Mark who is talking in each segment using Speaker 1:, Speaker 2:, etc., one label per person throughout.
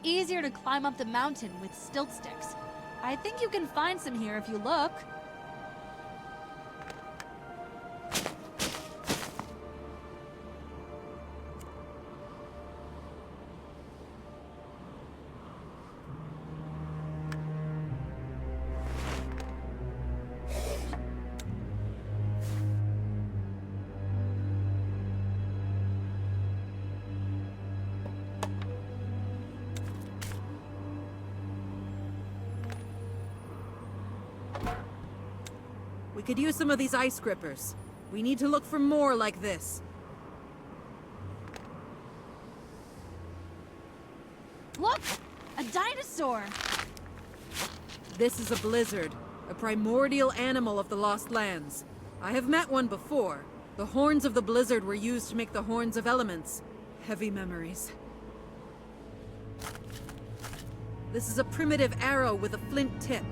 Speaker 1: easier to climb up the mountain with stilt sticks. I think you can find some here if you look.
Speaker 2: We could use some of these ice grippers. We need to look for more like this.
Speaker 1: Look! A dinosaur!
Speaker 2: This is a blizzard, a primordial animal of the Lost Lands. I have met one before. The horns of the blizzard were used to make the horns of elements. Heavy memories. This is a primitive arrow with a flint tip.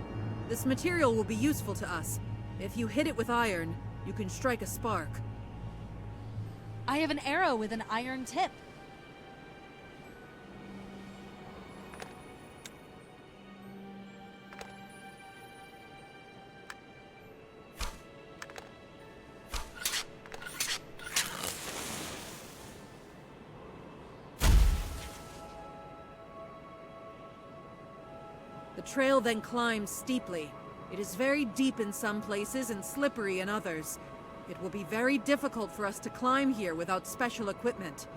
Speaker 2: This material will be useful to us. If you hit it with iron, you can strike a spark.
Speaker 1: I have an arrow with an iron tip.
Speaker 2: The trail then climbs steeply. It is very deep in some places and slippery in others. It will be very difficult for us to climb here without special equipment.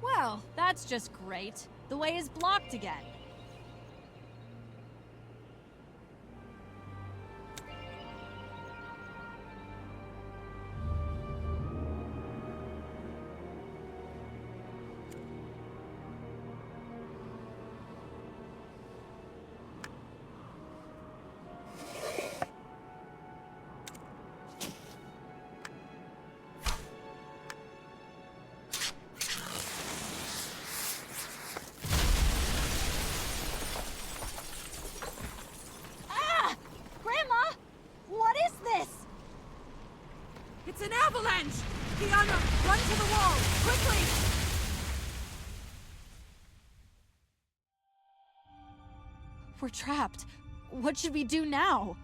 Speaker 1: Well, that's just great. The way is blocked again.
Speaker 2: It's an avalanche! Kiana, run to the wall! Quickly!
Speaker 1: We're trapped. What should we do now?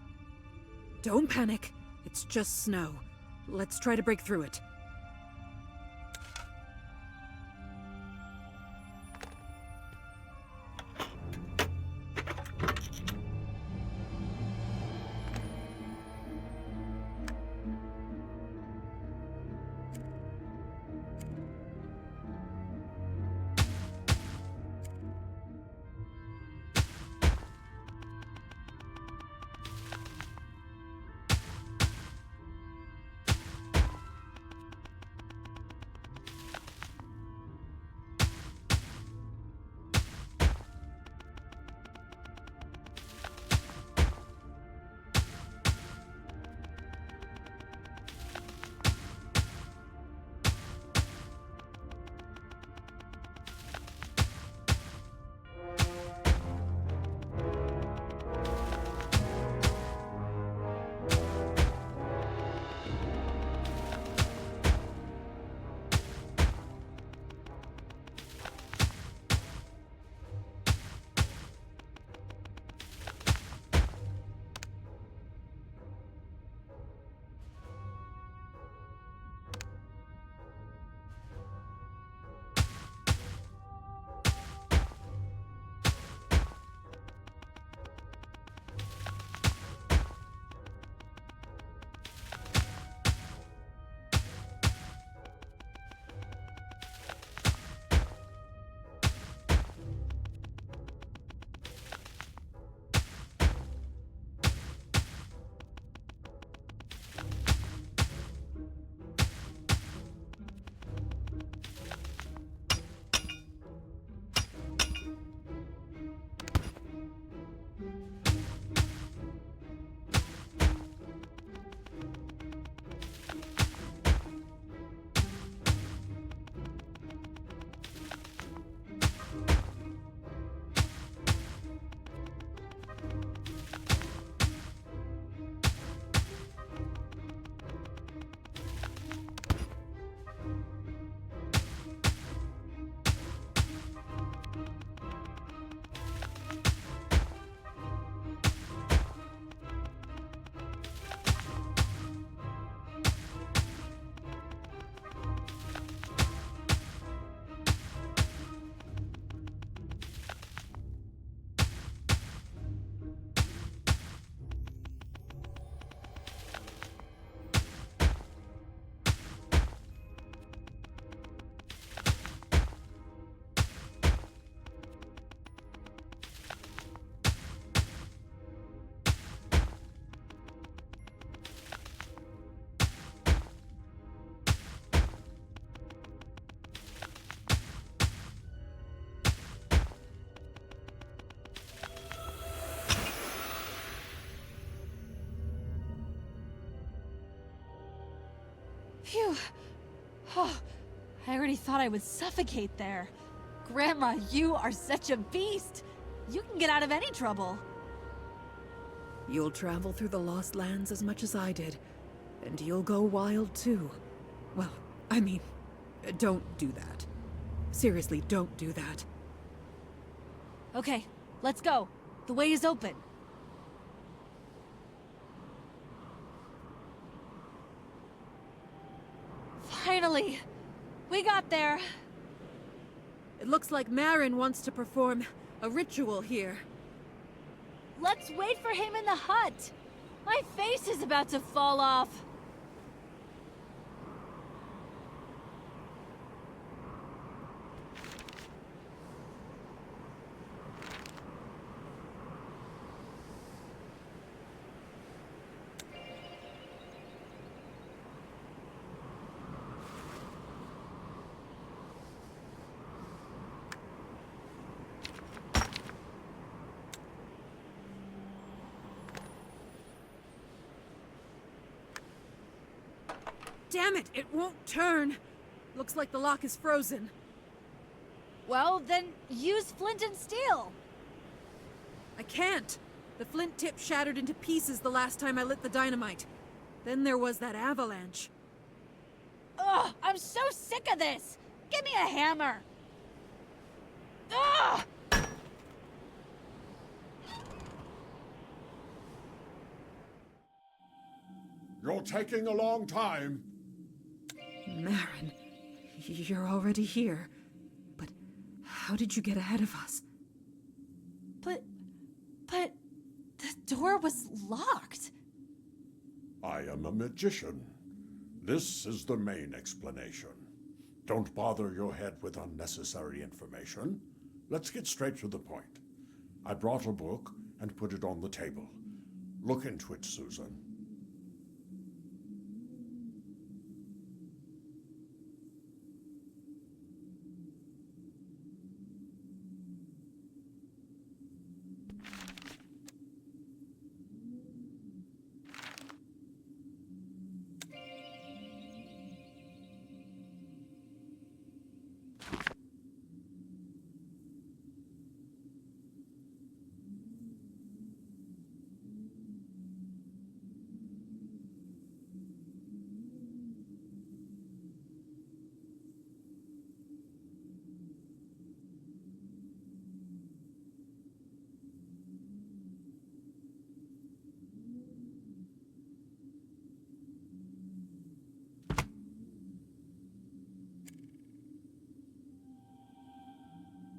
Speaker 2: Don't panic. It's just snow. Let's try to break through it.
Speaker 1: Phew. Oh, I already thought I would suffocate there. Grandma, you are such a beast. You can get out of any trouble.
Speaker 2: You'll travel through the Lost Lands as much as I did, and you'll go wild too. Well, I mean, don't do that. Seriously, don't do that.
Speaker 1: Okay, let's go. The way is open. Finally! We got there!
Speaker 2: It looks like Marin wants to perform a ritual here.
Speaker 1: Let's wait for him in the hut! My face is about to fall off!
Speaker 2: Damn it, it won't turn. Looks like the lock is frozen.
Speaker 1: Well, then use flint and steel!
Speaker 2: I can't. The flint tip shattered into pieces the last time I lit the dynamite. Then there was that avalanche.
Speaker 1: Ugh, I'm so sick of this! Give me a hammer! Ugh!
Speaker 3: You're taking a long time.
Speaker 2: Marin, you're already here. But how did you get ahead of us?
Speaker 1: But the door was locked.
Speaker 3: I am a magician. This is the main explanation. Don't bother your head with unnecessary information. Let's get straight to the point. I brought a book and put it on the table. Look into it, Sьюзан.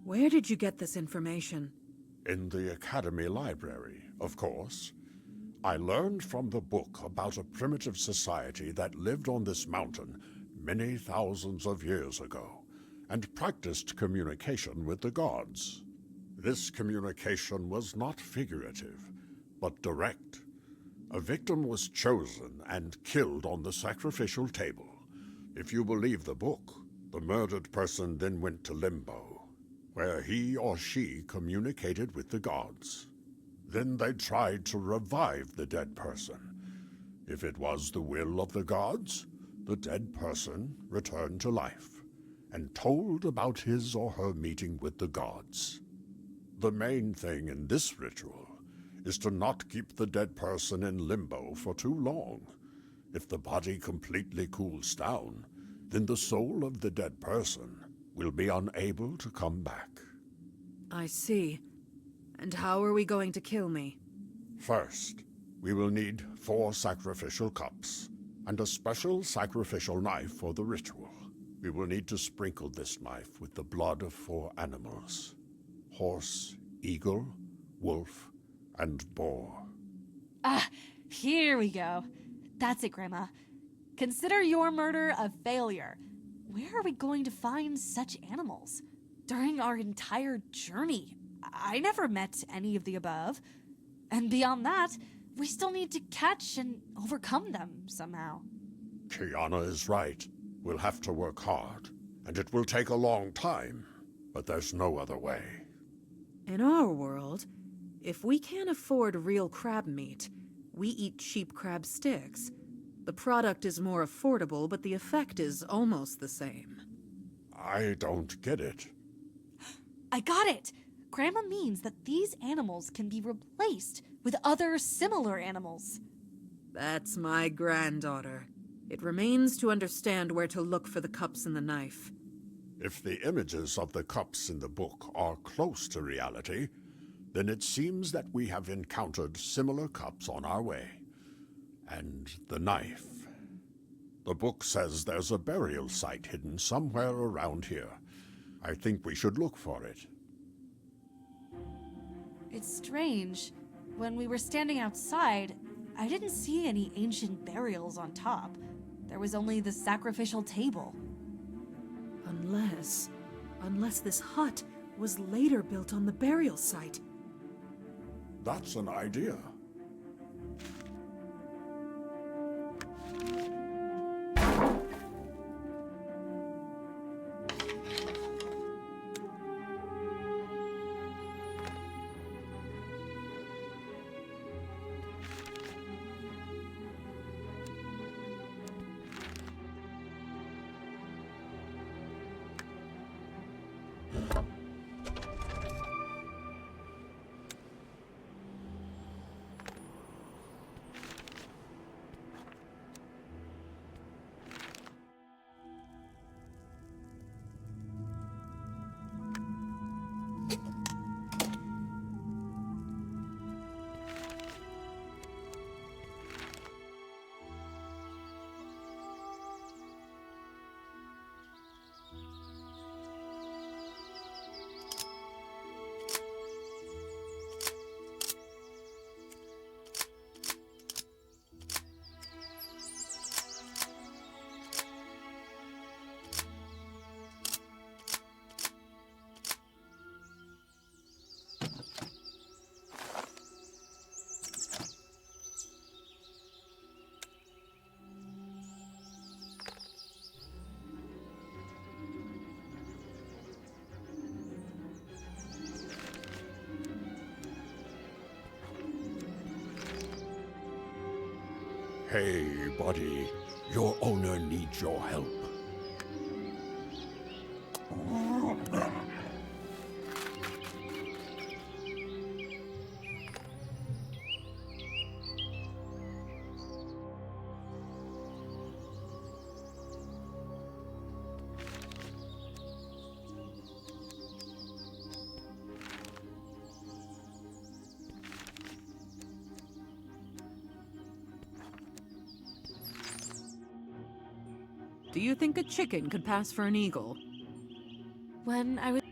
Speaker 2: Where did you get this information?
Speaker 3: In the Academy Library, of course. I learned from the book about a primitive society that lived on this mountain many thousands of years ago, and practiced communication with the gods. This communication was not figurative, but direct. A victim was chosen and killed on the sacrificial table. If you believe the book, the murdered person then went to limbo, where he or she communicated with the gods. Then they tried to revive the dead person. If it was the will of the gods, the dead person returned to life and told about his or her meeting with the gods. The main thing in this ritual is to not keep the dead person in limbo for too long. If the body completely cools down, then the soul of the dead person will be unable to come back.
Speaker 2: I see. And how are we going to kill me?
Speaker 3: First, we will need 4 sacrificial cups and a special sacrificial knife for the ritual. We will need to sprinkle this knife with the blood of 4 animals: horse, eagle, wolf, and boar.
Speaker 1: Ah, here we go. That's it, Grandma. Consider your murder a failure. Where are we going to find such animals? During our entire journey, I never met any of the above. And beyond that, we still need to catch and overcome them somehow.
Speaker 3: Kiana is right. We'll have to work hard, and it will take a long time, but there's no other way.
Speaker 2: In our world, if we can't afford real crab meat, we eat cheap crab sticks. The product is more affordable, but the effect is almost the same.
Speaker 3: I don't get it.
Speaker 1: I got it! Grandma means that these animals can be replaced with other similar animals.
Speaker 2: That's my granddaughter. It remains to understand where to look for the cups and the knife.
Speaker 3: If the images of the cups in the book are close to reality, then it seems that we have encountered similar cups on our way. And the knife. The book says there's a burial site hidden somewhere around here. I think we should look for it.
Speaker 1: It's strange. When we were standing outside, I didn't see any ancient burials on top. There was only the sacrificial table.
Speaker 2: Unless this hut was later built on the burial site.
Speaker 3: That's an idea. Hey, buddy. Your owner needs your help.
Speaker 2: Do you think a chicken could pass for an eagle?
Speaker 1: When I was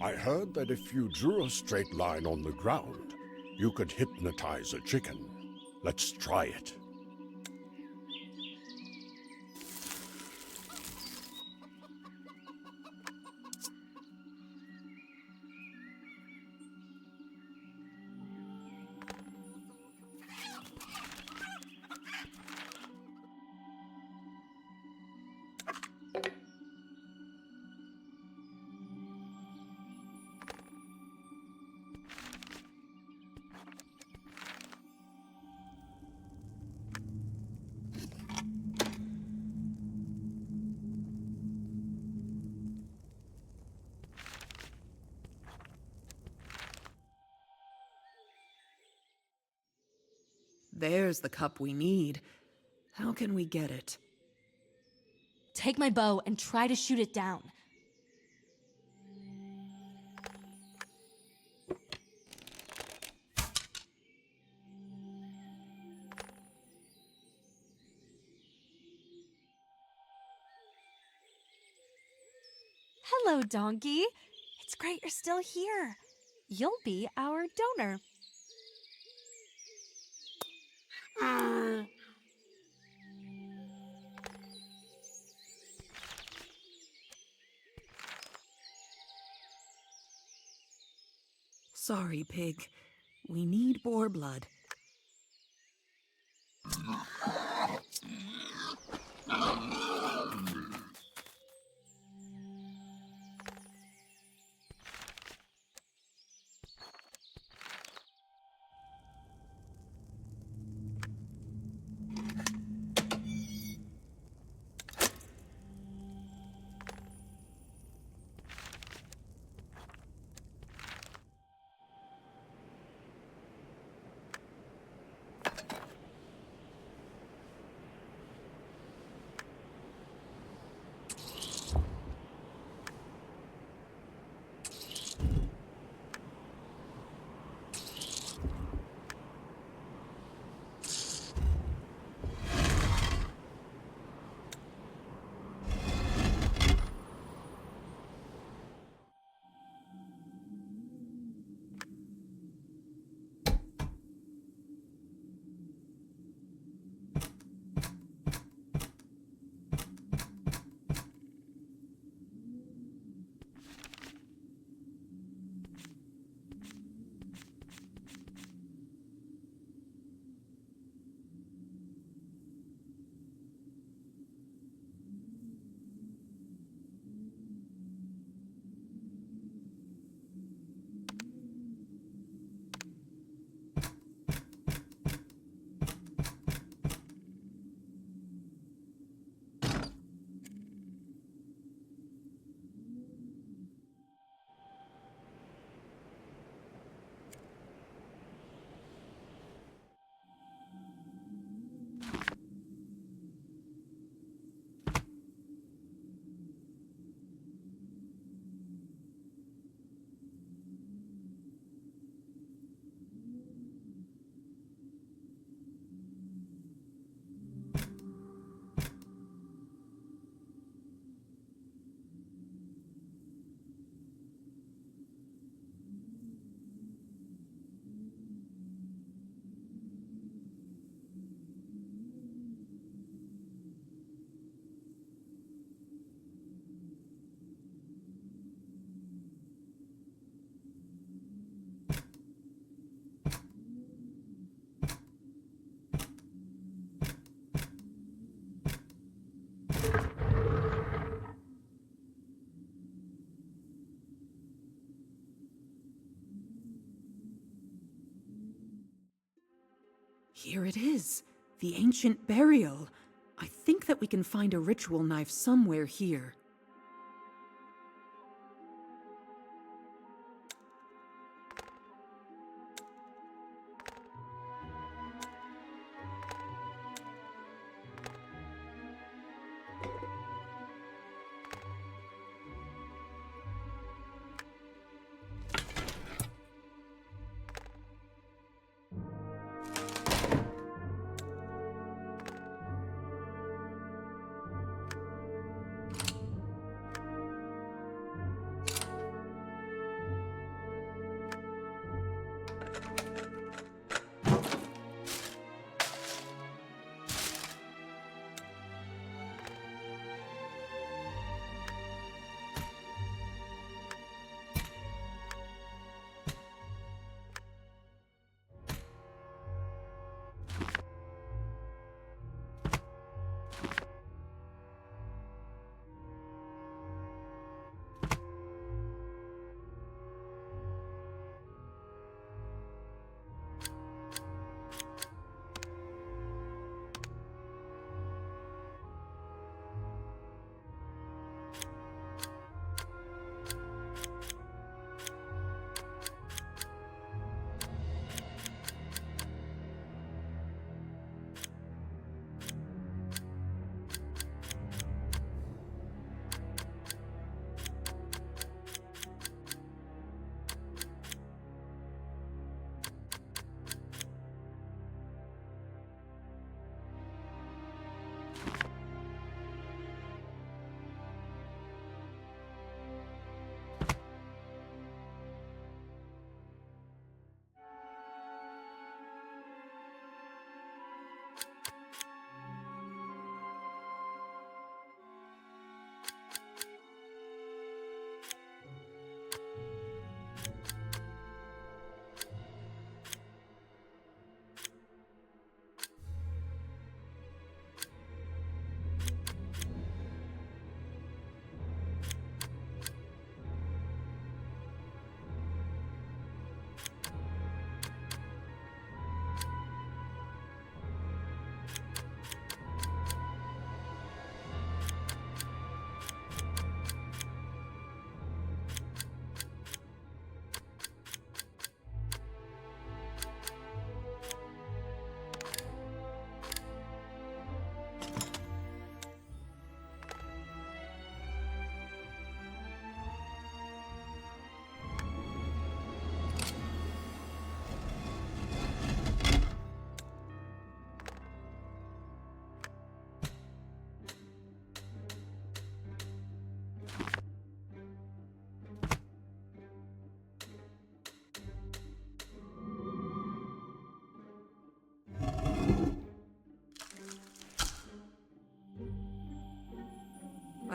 Speaker 3: I heard that if you drew a straight line on the ground, you could hypnotize a chicken. Let's try it.
Speaker 2: There's the cup we need. How can we get it?
Speaker 1: take my bow and try to shoot it down. Hello, Donkey. It's great you're still here. You'll be our donor.
Speaker 2: Sorry, pig. We need boar blood. Here it is, the ancient burial. I think that we can find a ritual knife somewhere here.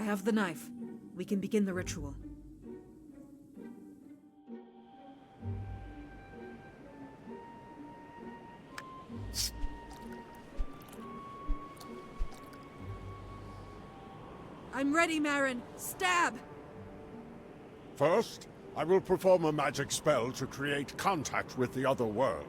Speaker 2: have the knife. We can begin the ritual. I'm ready, Marin. Stab!
Speaker 3: First, I will perform a magic spell to create contact with the other world.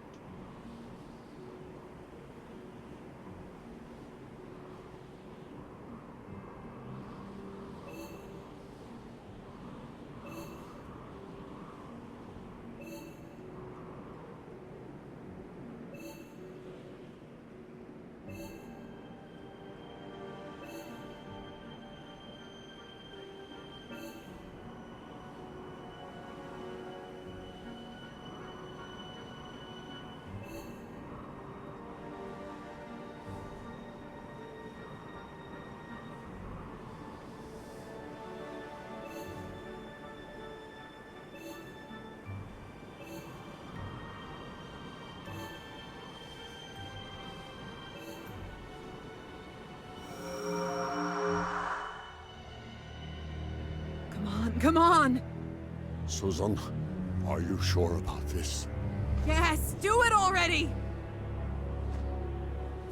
Speaker 2: Come on!
Speaker 3: Sьюзан, are you sure about this?
Speaker 2: Yes, do it already!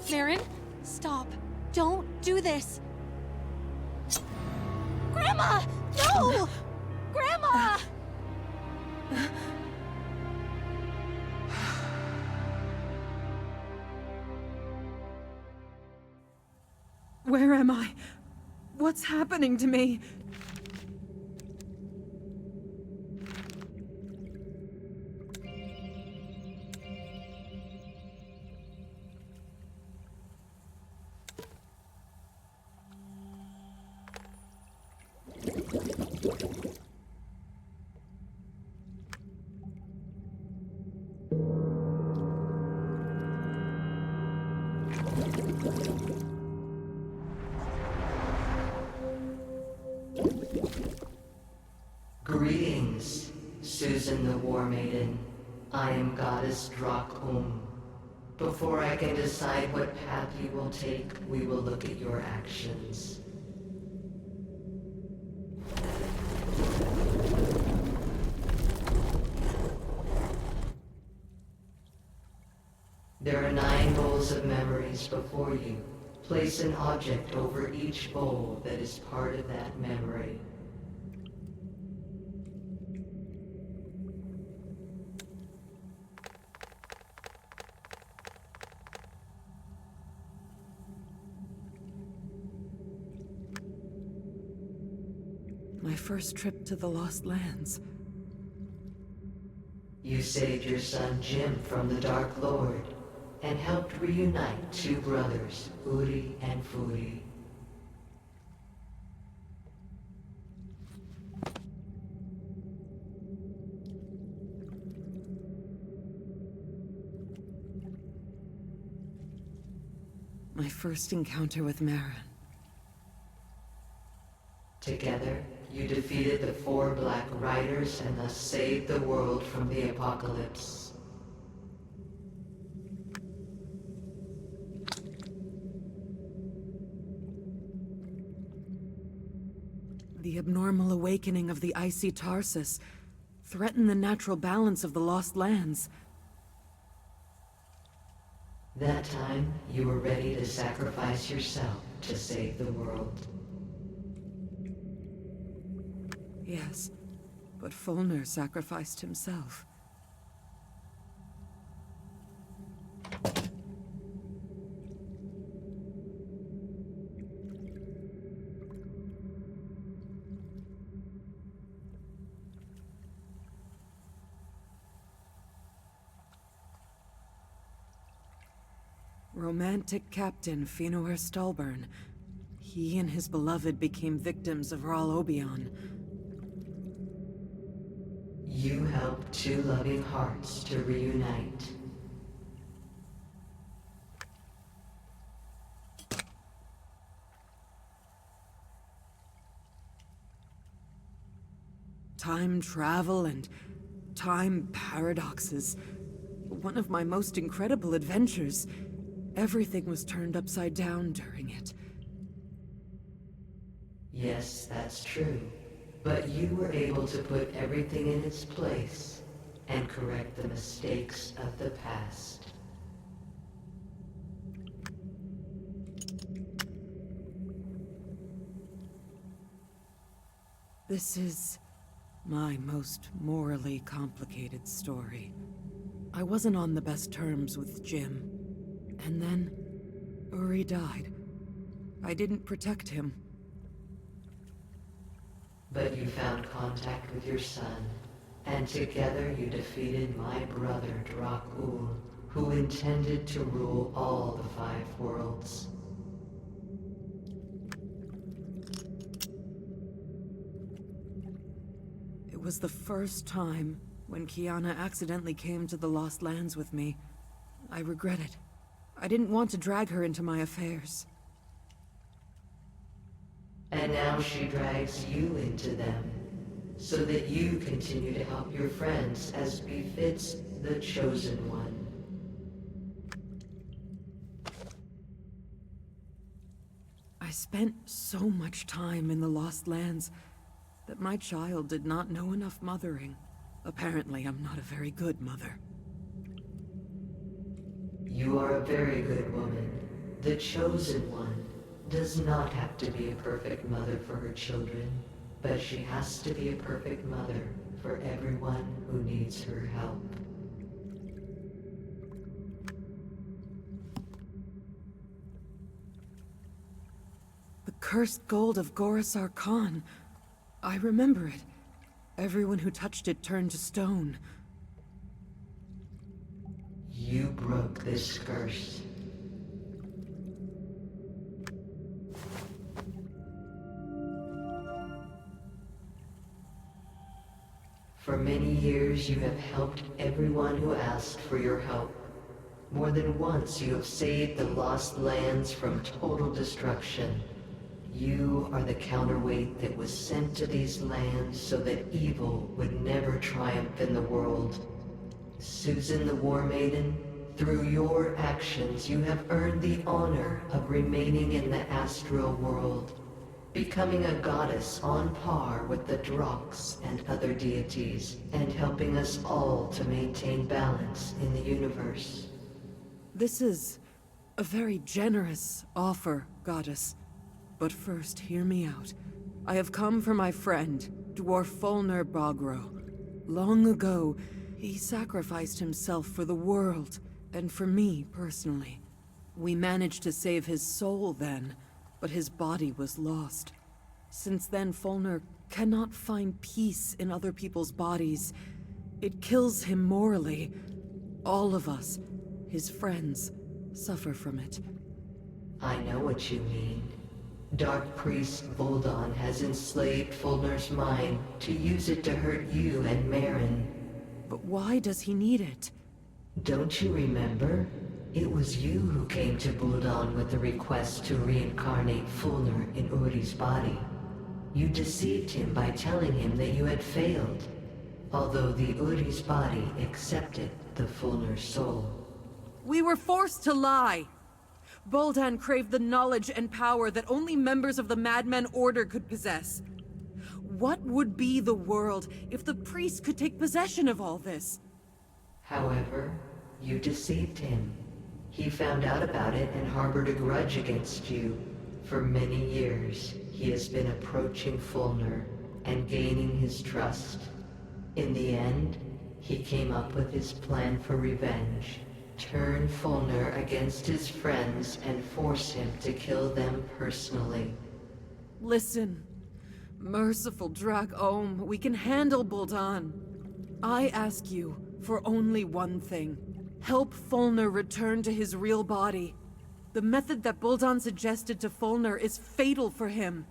Speaker 1: Marin, stop. Don't do this. Grandma! No! Grandma!
Speaker 2: Where am I? What's happening to me?
Speaker 4: Greetings, Sьюзан the War Maiden. I am Goddess Drak. Before I can decide what path you will take, we will look at your actions. There are 9 bowls of memories before you. Place an object over each bowl that is part of that memory.
Speaker 2: My first trip to the Lost Lands.
Speaker 4: You saved your son Jim from the Dark Lord, and helped reunite 2 brothers, Uri and Furi.
Speaker 2: My first encounter with Marin.
Speaker 4: Together, you defeated the 4 Black Riders and thus saved the world from the apocalypse.
Speaker 2: The abnormal awakening of the icy Tarsus threatened the natural balance of the Lost Lands.
Speaker 4: That time, you were ready to sacrifice yourself to save the world.
Speaker 2: Yes, but Fulner sacrificed himself. Romantic Captain Finor Stallburn. He and his beloved became victims of Ral Obion.
Speaker 4: You helped 2 loving hearts to reunite.
Speaker 2: Time travel and time paradoxes. One of my most incredible adventures. Everything was turned upside down during it.
Speaker 4: Yes, that's true. But you were able to put everything in its place and correct the mistakes of the past.
Speaker 2: This is my most morally complicated story. I wasn't on the best terms with Jim. And then, Uri died. I didn't protect him.
Speaker 4: But you found contact with your son, and together you defeated my brother Drakul, who intended to rule all the 5 worlds.
Speaker 2: It was the first time when Kiana accidentally came to the Lost Lands with me. I regret it. I didn't want to drag her into my affairs.
Speaker 4: And now she drags you into them, so that you continue to help your friends as befits the Chosen One.
Speaker 2: I spent so much time in the Lost Lands that my child did not know enough mothering. Apparently, I'm not a very good mother.
Speaker 4: You are a very good woman. The Chosen One does not have to be a perfect mother for her children, but she has to be a perfect mother for everyone who needs her help.
Speaker 2: The cursed gold of Gorasar Khan. I remember it. Everyone who touched it turned to stone.
Speaker 4: You broke this curse. For many years you have helped everyone who asked for your help. More than once you have saved the Lost Lands from total destruction. You are the counterweight that was sent to these lands so that evil would never triumph in the world. Sьюзан the War Maiden, through your actions you have earned the honor of remaining in the astral world, becoming a goddess on par with the Draks and other deities, and helping us all to maintain balance in the universe.
Speaker 2: This is a very generous offer, Goddess. But first, hear me out. I have come for my friend, Dwarf Fulner Bogro. Long ago, he sacrificed himself for the world, and for me personally. We managed to save his soul then, but his body was lost. Since then, Fulner cannot find peace in other people's bodies. It kills him morally. All of us, his friends, suffer from it.
Speaker 4: I know what you mean. Dark Priest Voldon has enslaved Fulner's mind to use it to hurt you and Marin.
Speaker 2: But why does he need it?
Speaker 4: Don't you remember? It was you who came to Voldon with the request to reincarnate Fulner in Uri's body. You deceived him by telling him that you had failed, although the Uri's body accepted the Fulner soul.
Speaker 2: We were forced to lie! Boldan craved the knowledge and power that only members of the Madmen Order could possess. What would be the world if the priest could take possession of all this?
Speaker 4: However, you deceived him. He found out about it and harbored a grudge against you. For many years, he has been approaching Fulner and gaining his trust. In the end, he came up with his plan for revenge. Turn Fulner against his friends and force him to kill them personally.
Speaker 2: Listen, merciful Drak-Ohm, we can handle Boldan. I ask you for only one thing. Help Fulner return to his real body. The method that Boldan suggested to Fulner is fatal for him.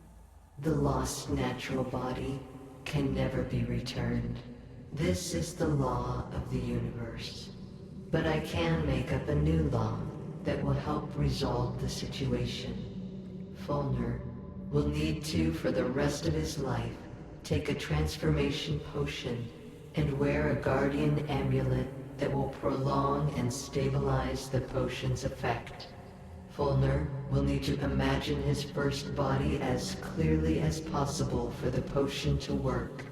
Speaker 4: The lost natural body can never be returned. This is the law of the universe. But I can make up a new law that will help resolve the situation. Fulner will need to, for the rest of his life, take a transformation potion and wear a guardian amulet that will prolong and stabilize the potion's effect. Fulner will need to imagine his first body as clearly as possible for the potion to work.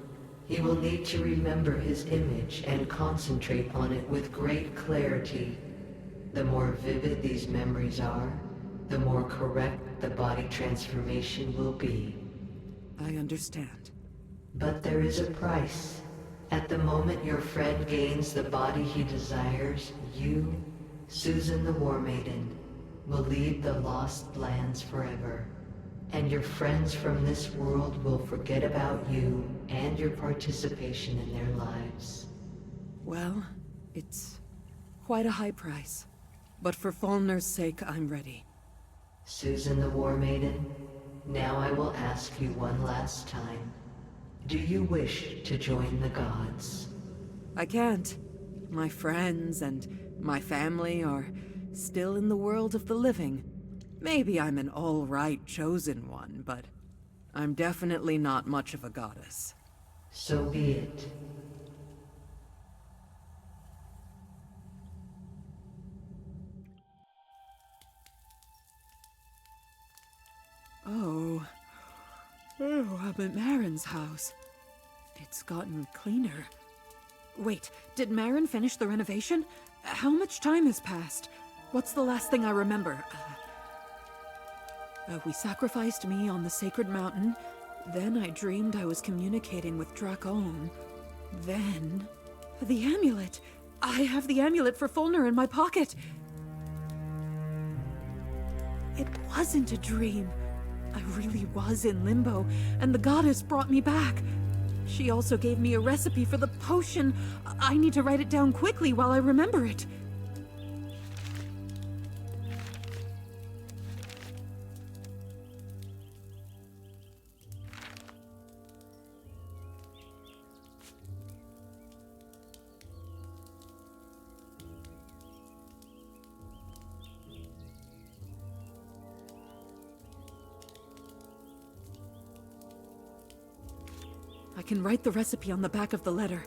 Speaker 4: He will need to remember his image and concentrate on it with great clarity. The more vivid these memories are, the more correct the body transformation will be.
Speaker 2: I understand.
Speaker 4: But there is a price. At the moment your friend gains the body he desires, you, Sьюзан the War Maiden, will leave the Lost Lands forever. And your friends from this world will forget about you and your participation in their lives.
Speaker 2: Well, it's quite a high price. But for Falner's sake, I'm ready.
Speaker 4: Sьюzan the War Maiden, now I will ask you one last time. Do you wish to join the gods?
Speaker 2: I can't. My friends and my family are still in the world of the living. Maybe I'm an all-right chosen one, but I'm definitely not much of a goddess.
Speaker 4: So be it.
Speaker 2: Oh, I'm at Marin's house. It's gotten cleaner. Wait, did Marin finish the renovation? How much time has passed? What's the last thing I remember? We sacrificed me on the sacred mountain. Then I dreamed I was communicating with Dracon. Then... the amulet! I have the amulet for Falner in my pocket! It wasn't a dream. I really was in limbo, and the goddess brought me back. She also gave me a recipe for the potion. I need to write it down quickly while I remember it. I can write the recipe on the back of the letter.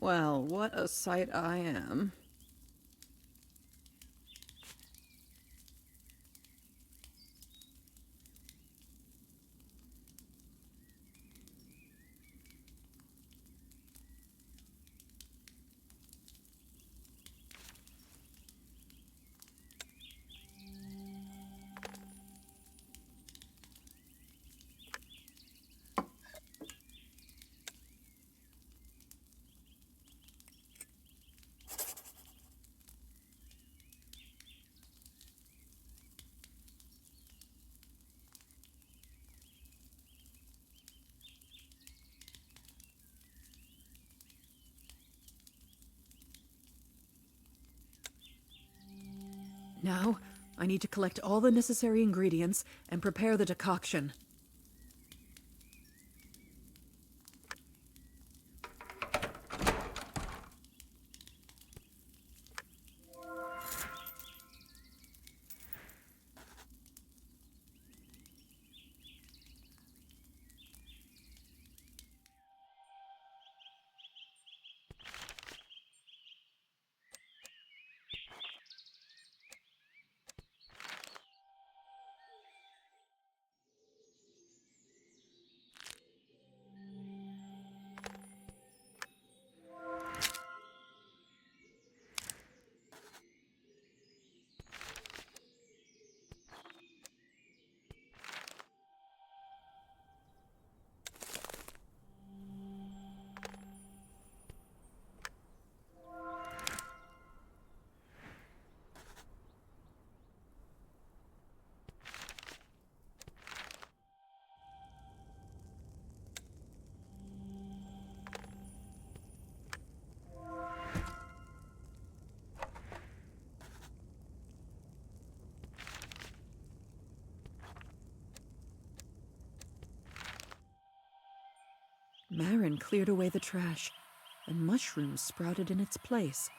Speaker 2: Well, what a sight I am. Now, I need to collect all the necessary ingredients and prepare the decoction. Marin cleared away the trash, and mushrooms sprouted in its place.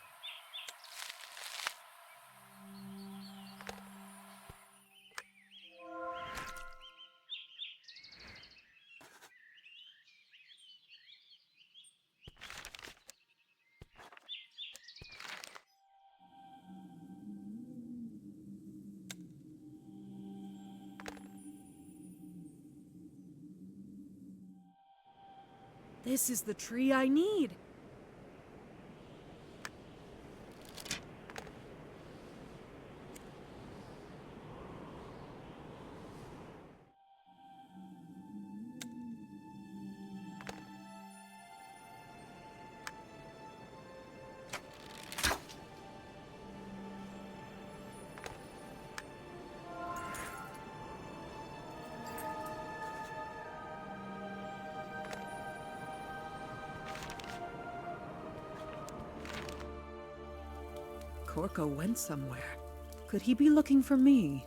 Speaker 2: This is the tree I need. Corco went somewhere. Could he be looking for me?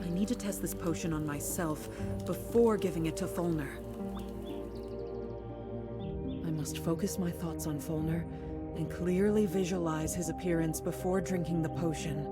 Speaker 2: I need to test this potion on myself before giving it to Fulner. I must focus my thoughts on Fulner and clearly visualize his appearance before drinking the potion.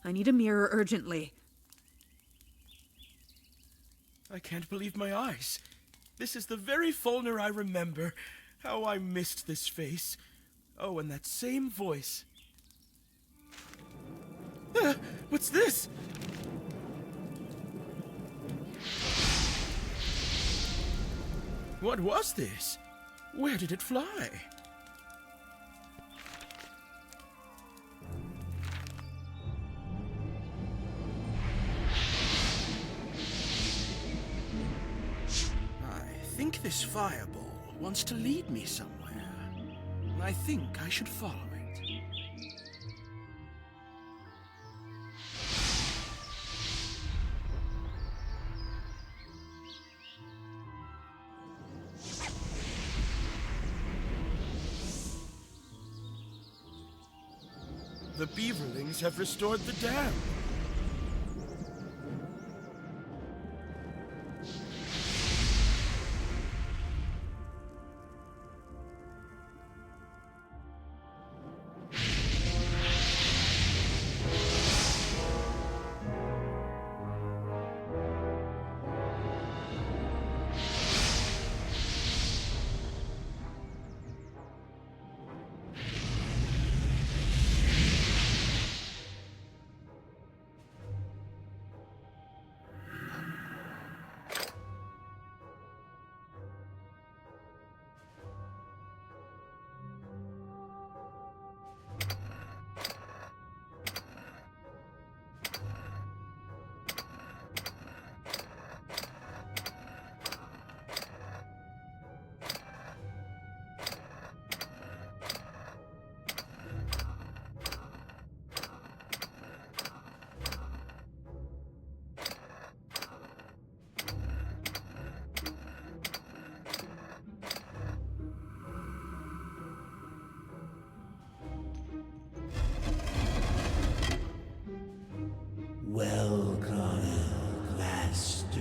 Speaker 2: I need a mirror urgently.
Speaker 5: I can't believe my eyes. This is the very Fulner I remember. How I missed this face. Oh, and that same voice. What's this? What was this? Where did it fly? I think this fireball wants to lead me somewhere. I think I should follow it. The beaverlings have restored the dam.
Speaker 6: Welcome, Master.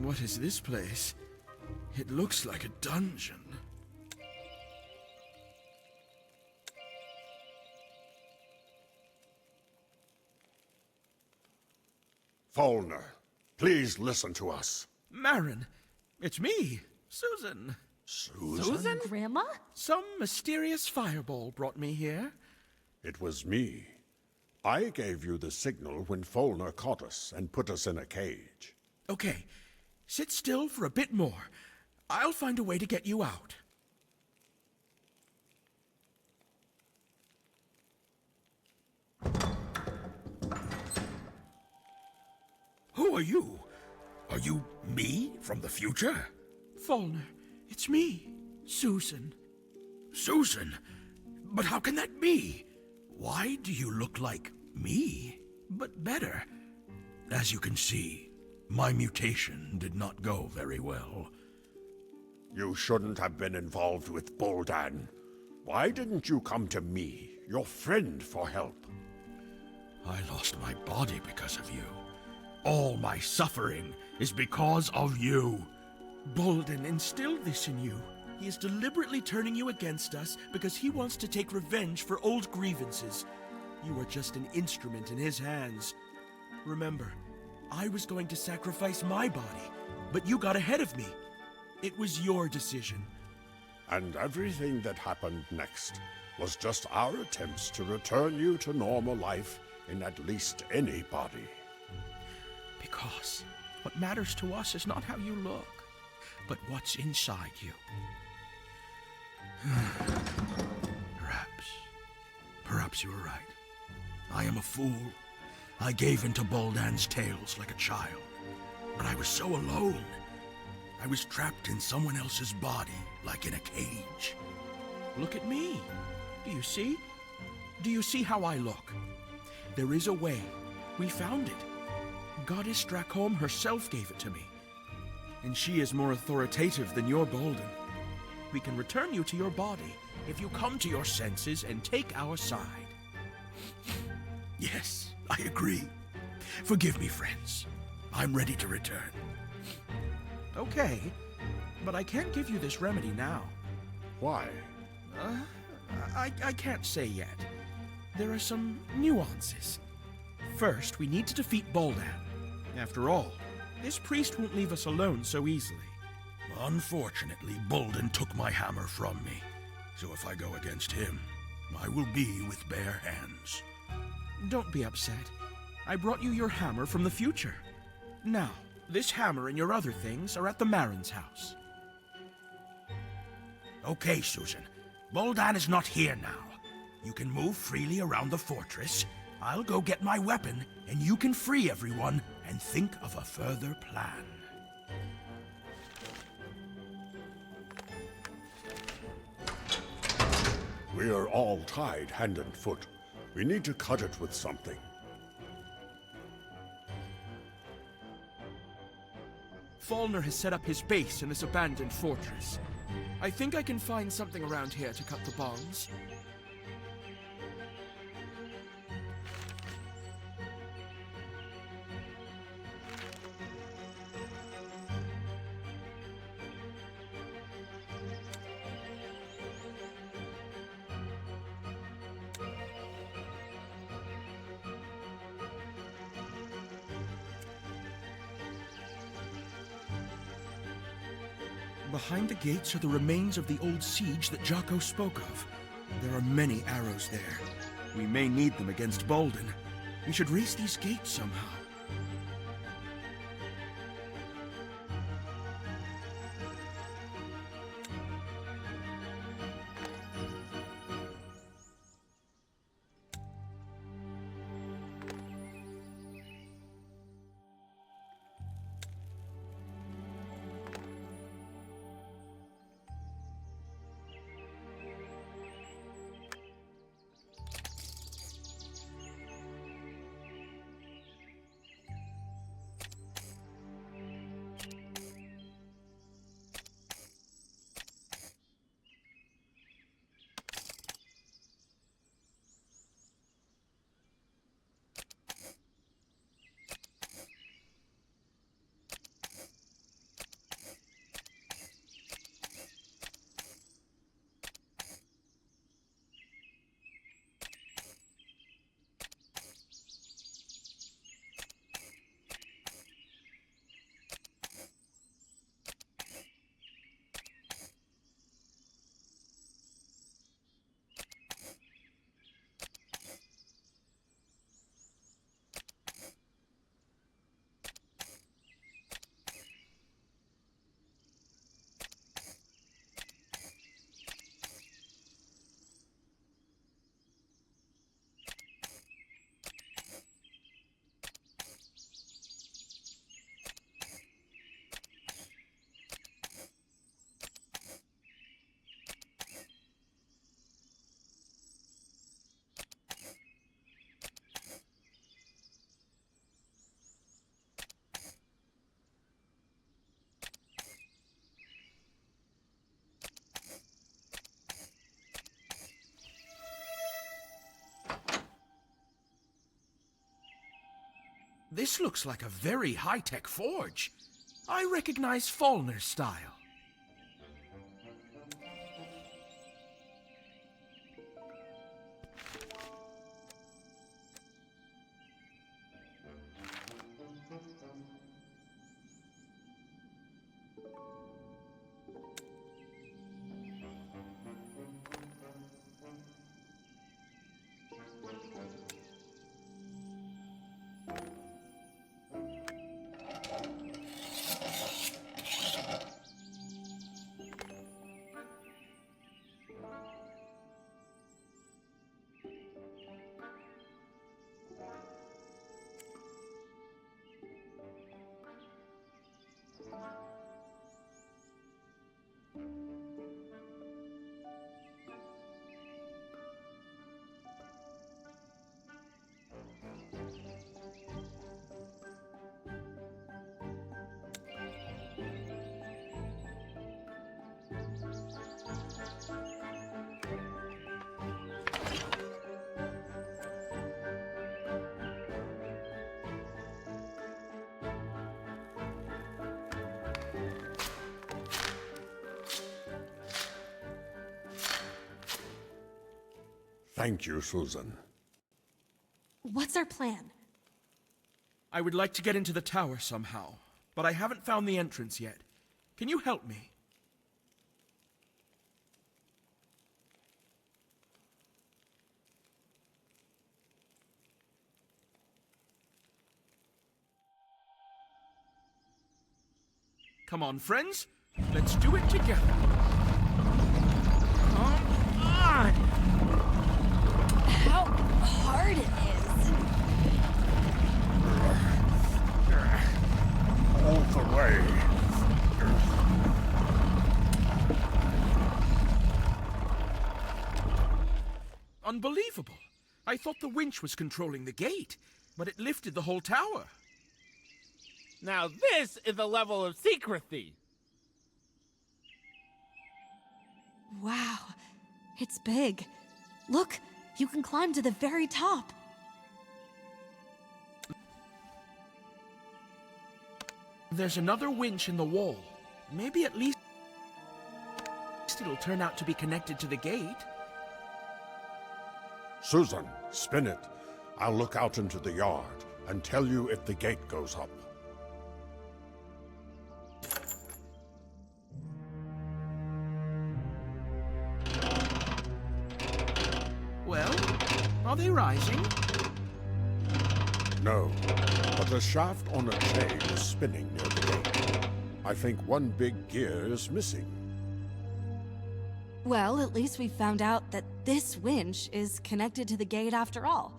Speaker 5: What is this place? It looks like a dungeon.
Speaker 3: Fulner, please listen to us.
Speaker 5: Marin, it's me, Sьюзан.
Speaker 3: Sьюzan?
Speaker 1: Grandma?
Speaker 5: Some mysterious fireball brought me here.
Speaker 3: It was me. I gave you the signal when Fulner caught us and put us in a cage.
Speaker 5: Okay, sit still for a bit more. I'll find a way to get you out. Who are you? Are you me from the future? Fulner, it's me, Sьюзан. Sьюzan? But how can that be? Why do you look like me, but better? As you can see, my mutation did not go very well.
Speaker 3: You shouldn't have been involved with Buldan. Why didn't you come to me, your friend, for help?
Speaker 5: I lost my body because of you. All my suffering is because of you. Buldan instilled this in you. He is deliberately turning you against us because he wants to take revenge for old grievances. You are just an instrument in his hands. Remember, I was going to sacrifice my body, but you got ahead of me. It was your decision.
Speaker 3: And everything that happened next was just our attempts to return you to normal life in at least any body.
Speaker 5: Because what matters to us is not how you look, but what's inside you. Perhaps you were right. I am a fool. I gave in to Boldan's tales like a child. But I was so alone. I was trapped in someone else's body, like in a cage. Look at me. Do you see? Do you see how I look? There is a way. We found it. Goddess Dracom herself gave it to me. And she is more authoritative than your Boldan. We can return you to your body if you come to your senses and take our side. Yes, I agree. Forgive me, friends. I'm ready to return. Okay, but I can't give you this remedy now.
Speaker 3: Why?
Speaker 5: I can't say yet. There are some nuances. First, we need to defeat Boldan. After all, this priest won't leave us alone so easily. Unfortunately, Boldan took my hammer from me. So if I go against him, I will be with bare hands. Don't be upset. I brought you your hammer from the future. Now, this hammer and your other things are at the Marin's house. Okay, Sьюзан. Boldan is not here now. You can move freely around the fortress. I'll go get my weapon, and you can free everyone and think of a further plan.
Speaker 3: We are all tied hand and foot. We need to cut it with something.
Speaker 5: Falner has set up his base in this abandoned fortress. I think I can find something around here to cut the bonds. Behind the gates are the remains of the old siege that Jocko spoke of. There are many arrows there. We may need them against Boldan. We should race these gates somehow. This looks like a very high-tech forge. I recognize Falner's style.
Speaker 3: Thank you, Sьюзан.
Speaker 1: What's our plan?
Speaker 5: I would like to get into the tower somehow, but I haven't found the entrance yet. Can you help me? Come on, friends. Let's do it together. Come on!
Speaker 1: How hard it is.
Speaker 3: All the way.
Speaker 5: Unbelievable. I thought the winch was controlling the gate, but it lifted the whole tower.
Speaker 7: Now this is a level of secrecy.
Speaker 1: Wow, it's big. Look, you can climb to the very top.
Speaker 5: There's another winch in the wall. Maybe at least it'll turn out to be connected to the gate.
Speaker 3: Sьюзан, spin it. I'll look out into the yard and tell you if the gate goes up.
Speaker 5: Well, are they rising?
Speaker 3: No, but a shaft on a chain is spinning near the gate. I think one big gear is missing.
Speaker 1: Well, at least we found out that this winch is connected to the gate after all.